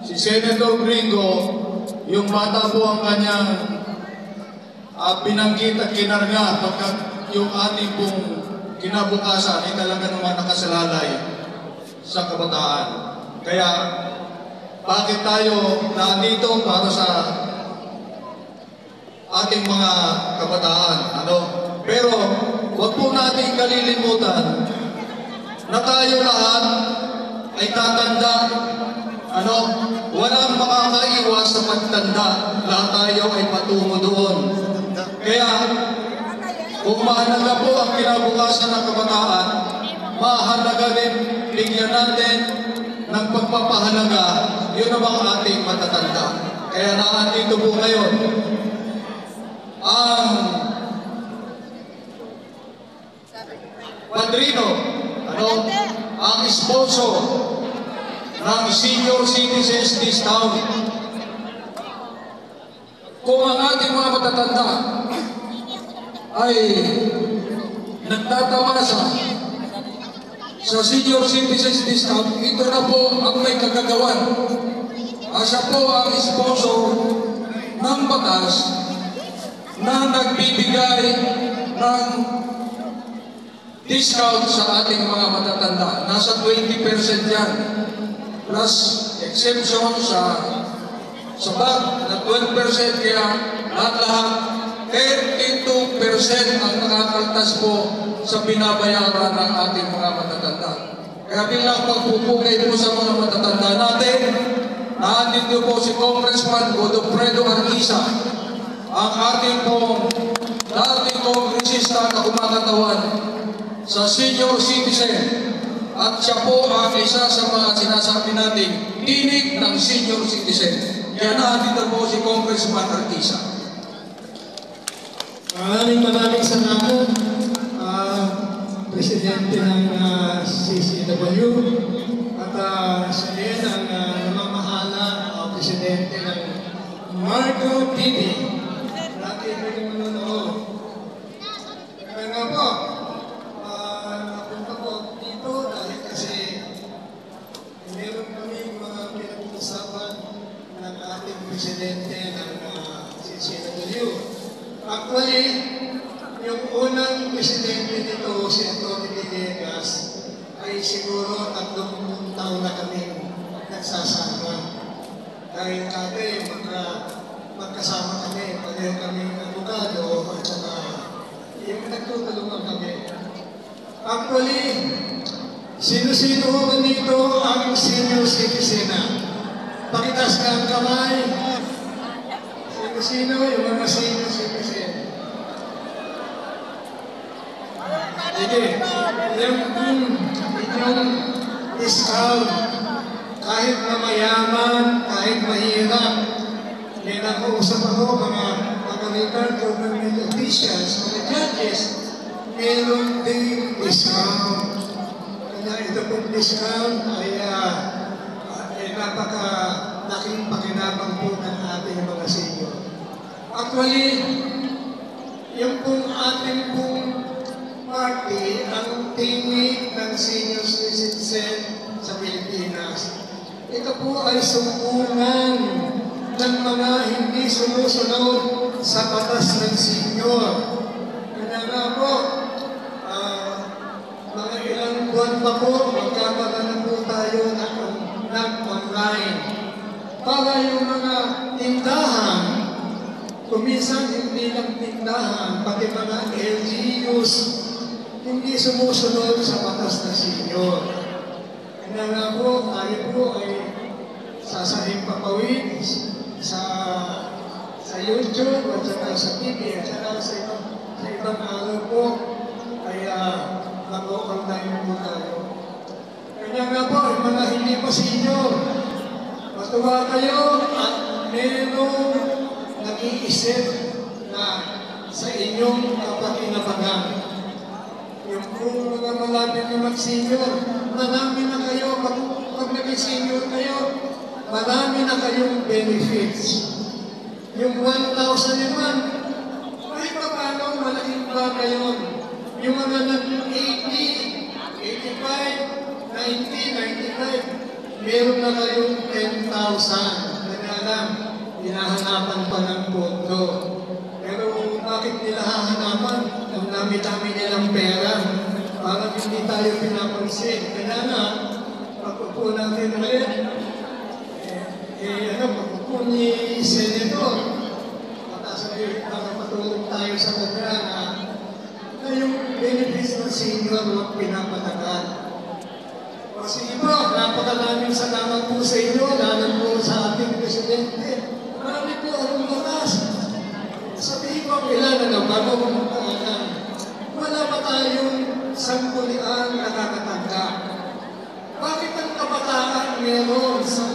si Senator Gringo, yung bata po ang kanyang binanggit at kinarga pagkat yung ating pong kinabukasan ay talaga naman nakasalalay sa kabataan. Kaya, bakit tayo nandito para sa ating mga kabataan? Pero, huwag po natin kalilimutan na tayo lahat ay tatanda. Walang makakaiwas sa pagtanda. Lahat tayo ay patungo doon. Kaya, kung mahalaga po ang kinabukasan ng kabataan, mahalaga din bigyan natin ng pagpapahalaga yun ang mga ating matatanda. Kaya naandito po ngayon ang padrino, ang sponsor ng senior citizens discount. Kung ang ating mga matatanda ay nagtatamasa sa senior citizens discount, ito na po ang may kagagawan. Siya po ang sponsor ng batas na nagbibigay ng discount sa ating mga matatanda. Nasa 20% yan. Plus exemption sa VAT na 12%, kaya lahat-lahat 32% ang nakakaltas po sa binabayaran ng ating mga matatanda. Kaya bilang pagpupugay po sa mga matatanda natin, nandito po si Congressman Godofredo Arquisa, ang ating pong dating kongresista na kumakatawan sa senior citizen. At siya po ang isa sa mga sinasabi natin, tinig ng senior citizen. Kaya nandito po si Congressman Arquisa. Maraming salamat, Presidente ng CCW, at siya din ang namamahala, Presidente ng Marco TV. Dati ko yung manonood. Kaya nga po, napunta po dito dahil kasi meron kami mga pinag-usapan ng ating Presidente ng CCW. Actually, yung unang presidente nito, si Antonio Villegas, ay siguro 30 taon na kami nagsasama. Dahil dati magkasama kami, pareho kami abogado, at saka yung nagtutulungan kami. Actually, sino-sino ho dito ang senior citizen na? Pakitaas ka ang kamay. Sino yung mga senior citizen? Sige, yung discount, kahit na mayaman, kahit mahirap, may nakausap ako mga retired government officials, mga judges, meron din discount. Kaya ito pong discount ay napaka-laking pakinabang po ng ating mga senior. Actually, yung pong ating pong party, ang tinig ng senior citizen sa Pilipinas. Ito po ay sumpungan ng mga hindi sumusunod sa batas ng senior. Kaya nga po, mga ilang buwan pa po, magkakaroon po tayo ng online. Para yung mga tindahan, kuminsan hindi lang tindahan, pati mga LGUs, hindi sumusunod sa batas na senior. Kaya nga po, tayo po ay sasahing papawid sa YouTube at saka sa TV at saka sa ibang araw po ay mag-online po tayo. Kaya nga po, yung mga hindi pa senior, matuwa kayo at merong nag-iisip na sa inyong kapakinabangan. Yung kung mga malapit na mag-senior, marami na kayo, pag nag-senior kayo, marami na kayong benefits. Yung 1,000 naman, ay paano malaking bagay yun. Yung mga nag-80, 85, 90, 95, meron na kayong 10,000. Kaya lang, hinahanapan pa ng pondo. Pero bakit nila hahanapan? Ang dami-dami nilang pera. Parang hindi tayo pinapansin. Kaya nga, pagpupo natin ulit, pagpupo ni Senator, nakapatulog tayo sa programa na yung benefits ng senior huwag pinapatagal. O sige po, napakaraming salamat po sa inyo, lalo po sa ating Presidente. Marami po ang batas. Sabihin ko kailangan na bago magpaalam. Wala pa tayong sangguniang nakakatanda. Bakit ang kabataan meron sa